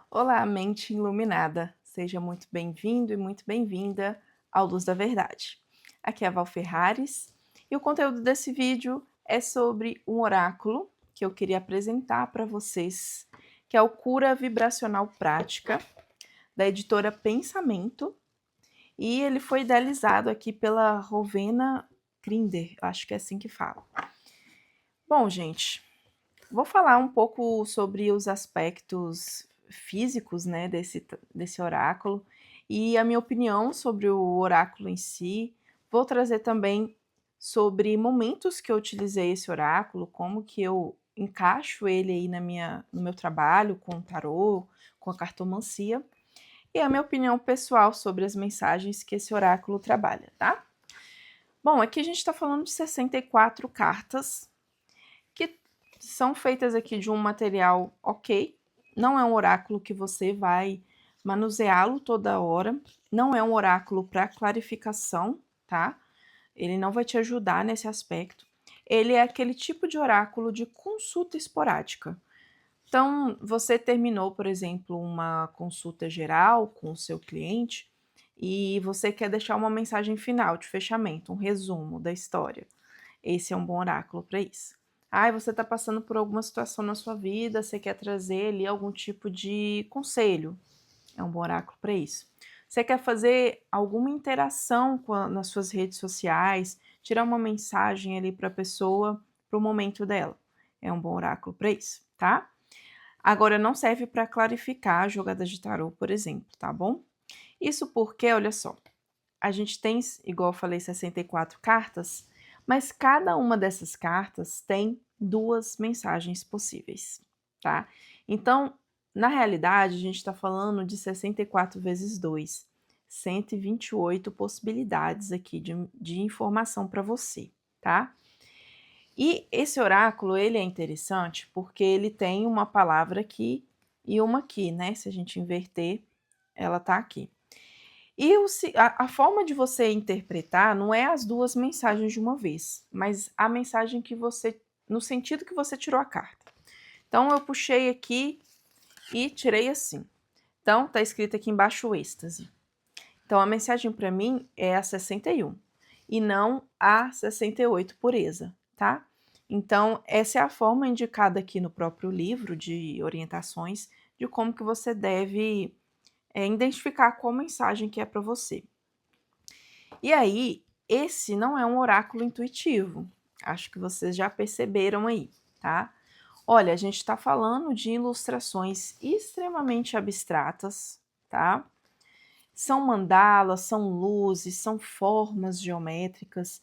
Olá, mente iluminada. Seja muito bem-vindo e muito bem-vinda ao Luz da Verdade. Aqui é a Val Ferrares e o conteúdo desse vídeo é sobre um oráculo que eu queria apresentar para vocês, que é o Cura Vibracional Prática, da editora Pensamento, e ele foi idealizado aqui pela Rovena Grinder, acho que é assim que fala. Bom, gente, vou falar um pouco sobre os aspectos físicos, né, desse oráculo e a minha opinião sobre o oráculo em si. Vou trazer também sobre momentos que eu utilizei esse oráculo, como que eu encaixo ele aí no meu trabalho com o tarô, com a cartomancia, e a minha opinião pessoal sobre as mensagens que esse oráculo trabalha, tá? Bom, aqui a gente está falando de 64 cartas, que são feitas aqui de um material ok. Não é um oráculo que você vai manuseá-lo toda hora. Não é um oráculo para clarificação, tá? Ele não vai te ajudar nesse aspecto. Ele é aquele tipo de oráculo de consulta esporádica. Então, você terminou, por exemplo, uma consulta geral com o seu cliente e você quer deixar uma mensagem final de fechamento, um resumo da história. Esse é um bom oráculo para isso. Você está passando por alguma situação na sua vida, você quer trazer ali algum tipo de conselho. É um bom oráculo para isso. Você quer fazer alguma interação nas suas redes sociais, tirar uma mensagem ali para a pessoa, para o momento dela. É um bom oráculo para isso, tá? Agora, não serve para clarificar jogadas de tarô, por exemplo, tá bom? Isso porque, olha só, a gente tem, igual eu falei, 64 cartas, mas cada uma dessas cartas tem duas mensagens possíveis, tá? Então, na realidade, a gente está falando de 64 vezes 2, 128 possibilidades aqui de informação para você, tá? E esse oráculo, ele é interessante porque ele tem uma palavra aqui e uma aqui, né? Se a gente inverter, ela tá aqui. E a forma de você interpretar não é as duas mensagens de uma vez, mas a mensagem que você, no sentido que você tirou a carta. Então, eu puxei aqui e tirei assim. Então, tá escrito aqui embaixo o êxtase. Então, a mensagem para mim é a 61 e não a 68 pureza, tá? Então, essa é a forma indicada aqui no próprio livro de orientações de como que você deve identificar qual mensagem que é para você. E aí, esse não é um oráculo intuitivo. Acho que vocês já perceberam aí, tá? Olha, a gente está falando de ilustrações extremamente abstratas, tá? São mandalas, são luzes, são formas geométricas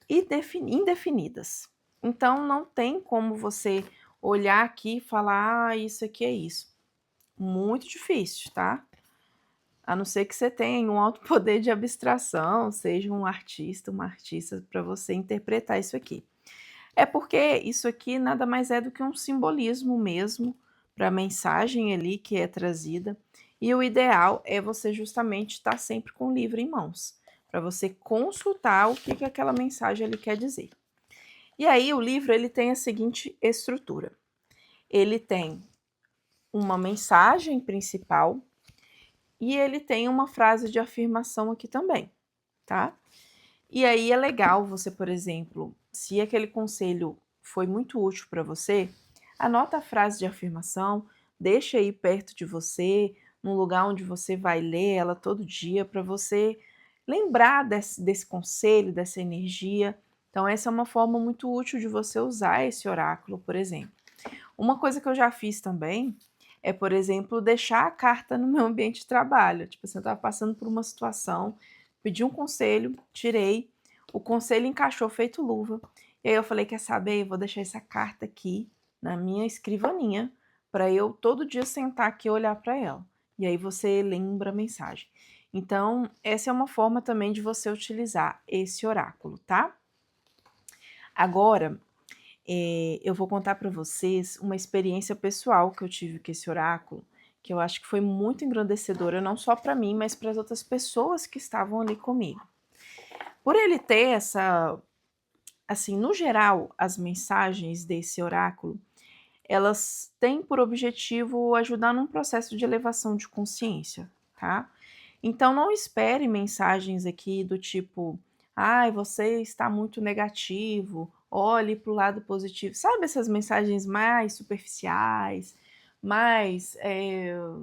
e indefinidas. Então, não tem como você olhar aqui e falar, isso aqui é isso. Muito difícil, tá? A não ser que você tenha um alto poder de abstração, seja um artista, uma artista, para você interpretar isso aqui. É porque isso aqui nada mais é do que um simbolismo mesmo para a mensagem ali que é trazida. E o ideal é você justamente estar sempre com o livro em mãos, para você consultar o que aquela mensagem ele quer dizer. E aí o livro ele tem a seguinte estrutura. Ele tem uma mensagem principal e ele tem uma frase de afirmação aqui também, tá? E aí é legal você, por exemplo, se aquele conselho foi muito útil para você, anota a frase de afirmação, deixa aí perto de você, num lugar onde você vai ler ela todo dia, para você lembrar desse conselho, dessa energia. Então, essa é uma forma muito útil de você usar esse oráculo, por exemplo. Uma coisa que eu já fiz também é, por exemplo, deixar a carta no meu ambiente de trabalho. Tipo assim, eu estava passando por uma situação, pedi um conselho, tirei, o conselho encaixou feito luva. E aí eu falei, quer saber? Eu vou deixar essa carta aqui na minha escrivaninha para eu todo dia sentar aqui e olhar para ela. E aí você lembra a mensagem. Então, essa é uma forma também de você utilizar esse oráculo, tá? Agora, eu vou contar para vocês uma experiência pessoal que eu tive com esse oráculo, que eu acho que foi muito engrandecedora, não só para mim, mas para as outras pessoas que estavam ali comigo. Por ele ter essa, assim, no geral, as mensagens desse oráculo, elas têm por objetivo ajudar num processo de elevação de consciência, tá? Então não espere mensagens aqui do tipo, ai, você está muito negativo, olhe para o lado positivo. Sabe essas mensagens mais superficiais, mais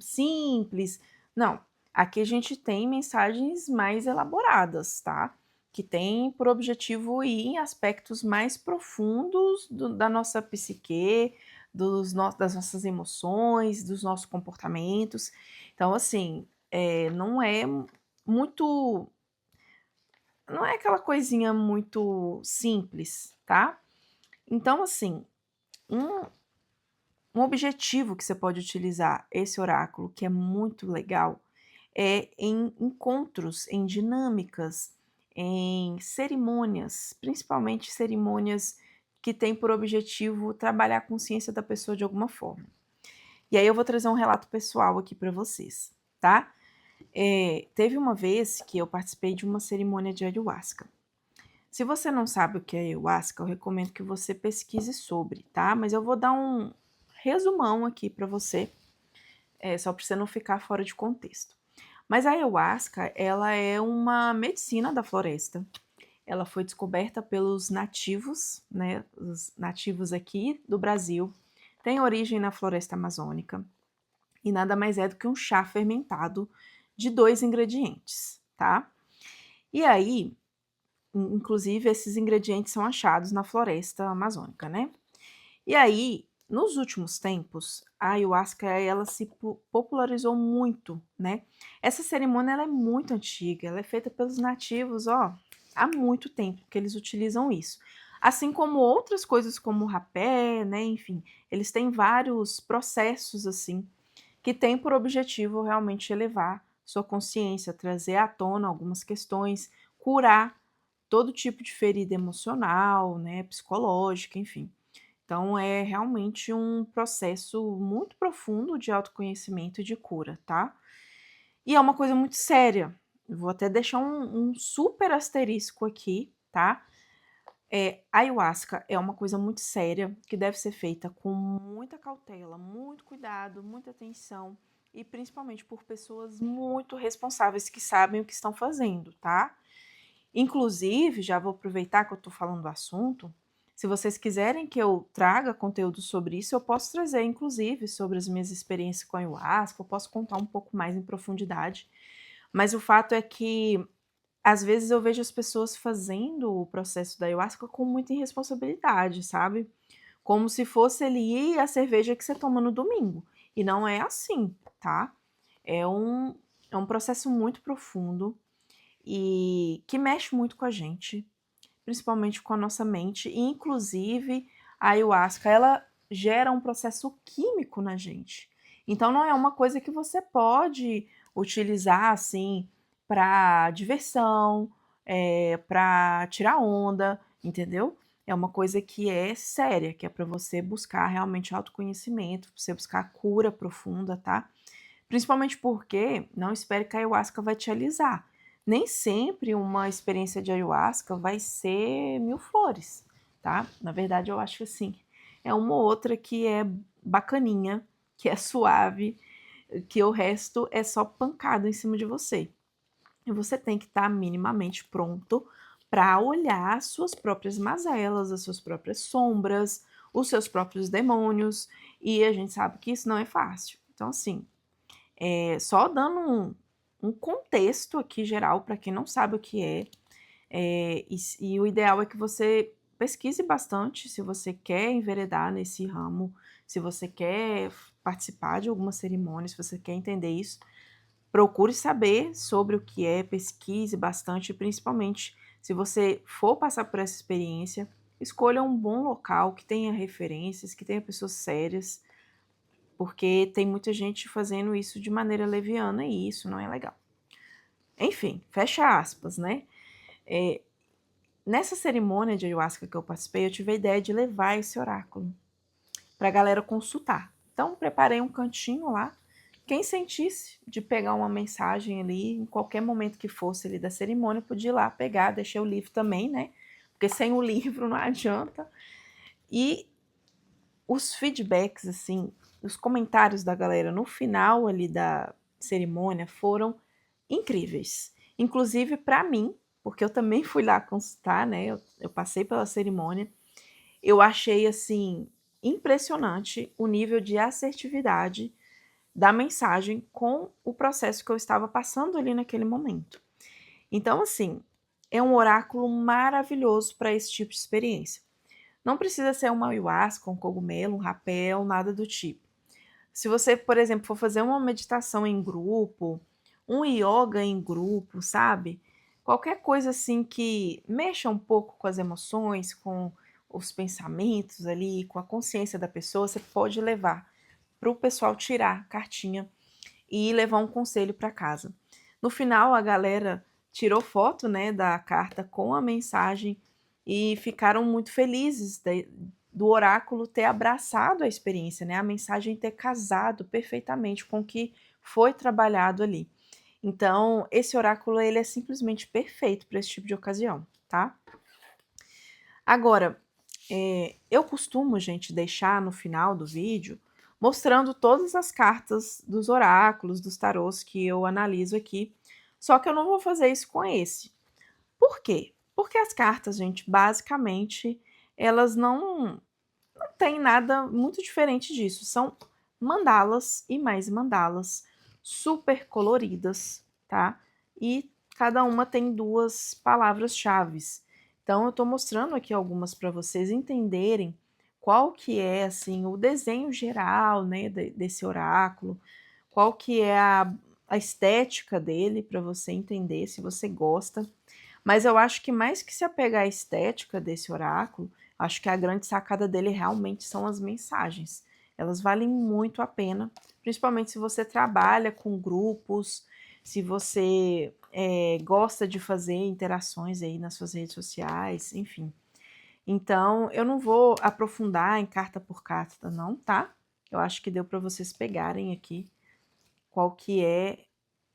simples? Não, aqui a gente tem mensagens mais elaboradas, tá? Que tem por objetivo ir em aspectos mais profundos da nossa psique, das nossas emoções, dos nossos comportamentos. Então, assim, não é muito. Não é aquela coisinha muito simples, tá? Então, assim, um, um objetivo que você pode utilizar esse oráculo, que é muito legal, é em encontros, em dinâmicas, em cerimônias, principalmente cerimônias que têm por objetivo trabalhar a consciência da pessoa de alguma forma. E aí eu vou trazer um relato pessoal aqui para vocês, tá? Teve uma vez que eu participei de uma cerimônia de ayahuasca. Se você não sabe o que é ayahuasca, eu recomendo que você pesquise sobre, tá? Mas eu vou dar um resumão aqui para você, só para você não ficar fora de contexto. Mas a ayahuasca, ela é uma medicina da floresta. Ela foi descoberta pelos nativos, né? Os nativos aqui do Brasil. Tem origem na floresta amazônica e nada mais é do que um chá fermentado de 2 ingredientes, tá? E aí, inclusive, esses ingredientes são achados na floresta amazônica, né? E aí, nos últimos tempos, a ayahuasca ela se popularizou muito, né? Essa cerimônia ela é muito antiga, ela é feita pelos nativos, ó, há muito tempo que eles utilizam isso. Assim como outras coisas como o rapé, né? Enfim, eles têm vários processos assim que têm por objetivo realmente elevar sua consciência, trazer à tona algumas questões, curar todo tipo de ferida emocional, né, psicológica, enfim. Então é realmente um processo muito profundo de autoconhecimento e de cura, tá? E é uma coisa muito séria. Vou até deixar um super asterisco aqui, tá? Ayahuasca é uma coisa muito séria que deve ser feita com muita cautela, muito cuidado, muita atenção e principalmente por pessoas muito responsáveis que sabem o que estão fazendo, tá? Inclusive, já vou aproveitar que eu estou falando do assunto. Se vocês quiserem que eu traga conteúdo sobre isso, eu posso trazer, inclusive, sobre as minhas experiências com a ayahuasca, eu posso contar um pouco mais em profundidade. Mas o fato é que às vezes eu vejo as pessoas fazendo o processo da ayahuasca com muita irresponsabilidade, sabe? Como se fosse ali a cerveja que você toma no domingo. E não é assim, tá? É um, é um processo muito profundo e que mexe muito com a gente, principalmente com a nossa mente. E, inclusive, a ayahuasca, ela gera um processo químico na gente. Então, não é uma coisa que você pode utilizar assim para diversão, para tirar onda, entendeu? É uma coisa que é séria, que é para você buscar realmente autoconhecimento, pra você buscar cura profunda, tá? Principalmente porque não espere que a ayahuasca vai te alisar. Nem sempre uma experiência de ayahuasca vai ser mil flores, tá? Na verdade, eu acho que assim, é uma ou outra que é bacaninha, que é suave, que o resto é só pancada em cima de você. E você tem que estar minimamente pronto para olhar as suas próprias mazelas, as suas próprias sombras, os seus próprios demônios, e a gente sabe que isso não é fácil. Então, assim, só dando um contexto aqui geral para quem não sabe o que e o ideal é que você pesquise bastante se você quer enveredar nesse ramo, se você quer participar de alguma cerimônia, se você quer entender isso, procure saber sobre o que é, pesquise bastante, e principalmente se você for passar por essa experiência, escolha um bom local que tenha referências, que tenha pessoas sérias, porque tem muita gente fazendo isso de maneira leviana e isso não é legal. Enfim, fecha aspas, né? Nessa cerimônia de ayahuasca que eu participei, eu tive a ideia de levar esse oráculo para a galera consultar. Então, preparei um cantinho lá. Quem sentisse de pegar uma mensagem ali, em qualquer momento que fosse ali da cerimônia, podia ir lá pegar, deixei o livro também, né? Porque sem o livro não adianta. E os feedbacks, assim, os comentários da galera no final ali da cerimônia foram incríveis. Inclusive para mim, porque eu também fui lá consultar, né? Eu passei pela cerimônia. Eu achei, assim, impressionante o nível de assertividade da mensagem com o processo que eu estava passando ali naquele momento. Então, assim, é um oráculo maravilhoso para esse tipo de experiência. Não precisa ser uma ayahuasca, um cogumelo, um rapel, nada do tipo. Se você, por exemplo, for fazer uma meditação em grupo, um yoga em grupo, sabe? Qualquer coisa assim que mexa um pouco com as emoções, com os pensamentos ali, com a consciência da pessoa, você pode levar para o pessoal tirar a cartinha e levar um conselho para casa. No final, a galera tirou foto, né, da carta com a mensagem e ficaram muito felizes do oráculo ter abraçado a experiência, né, a mensagem ter casado perfeitamente com o que foi trabalhado ali. Então, esse oráculo ele é simplesmente perfeito para esse tipo de ocasião, tá? Agora, eu costumo, gente, deixar no final do vídeo mostrando todas as cartas dos oráculos, dos tarôs que eu analiso aqui, só que eu não vou fazer isso com esse. Por quê? Porque as cartas, gente, basicamente, elas não têm nada muito diferente disso. São mandalas e mais mandalas, super coloridas, tá? E cada uma tem duas palavras-chave. Então, eu estou mostrando aqui algumas para vocês entenderem qual que é, assim, o desenho geral, né, desse oráculo, qual que é a estética dele, para você entender se você gosta. Mas eu acho que mais que se apegar à estética desse oráculo, acho que a grande sacada dele realmente são as mensagens. Elas valem muito a pena, principalmente se você trabalha com grupos, se você gosta de fazer interações aí nas suas redes sociais, enfim. Então, eu não vou aprofundar em carta por carta, não, tá? Eu acho que deu para vocês pegarem aqui qual que é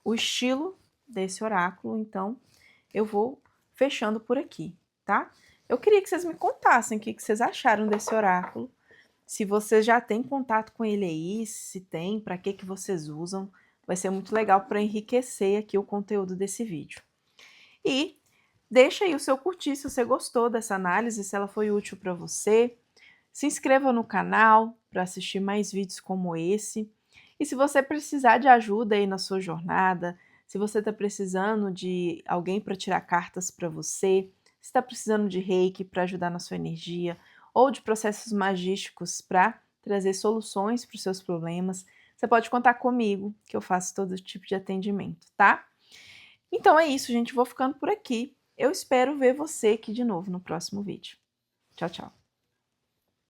o estilo desse oráculo, então eu vou fechando por aqui, tá? Eu queria que vocês me contassem o que vocês acharam desse oráculo, se vocês já têm contato com ele aí, se tem, para que vocês usam, vai ser muito legal para enriquecer aqui o conteúdo desse vídeo. E deixa aí o seu curtir se você gostou dessa análise, se ela foi útil para você. Se inscreva no canal para assistir mais vídeos como esse. E se você precisar de ajuda aí na sua jornada, se você está precisando de alguém para tirar cartas para você, se está precisando de reiki para ajudar na sua energia, ou de processos magísticos para trazer soluções para os seus problemas, você pode contar comigo, que eu faço todo tipo de atendimento, tá? Então é isso, gente. Vou ficando por aqui. Eu espero ver você aqui de novo no próximo vídeo. Tchau, tchau.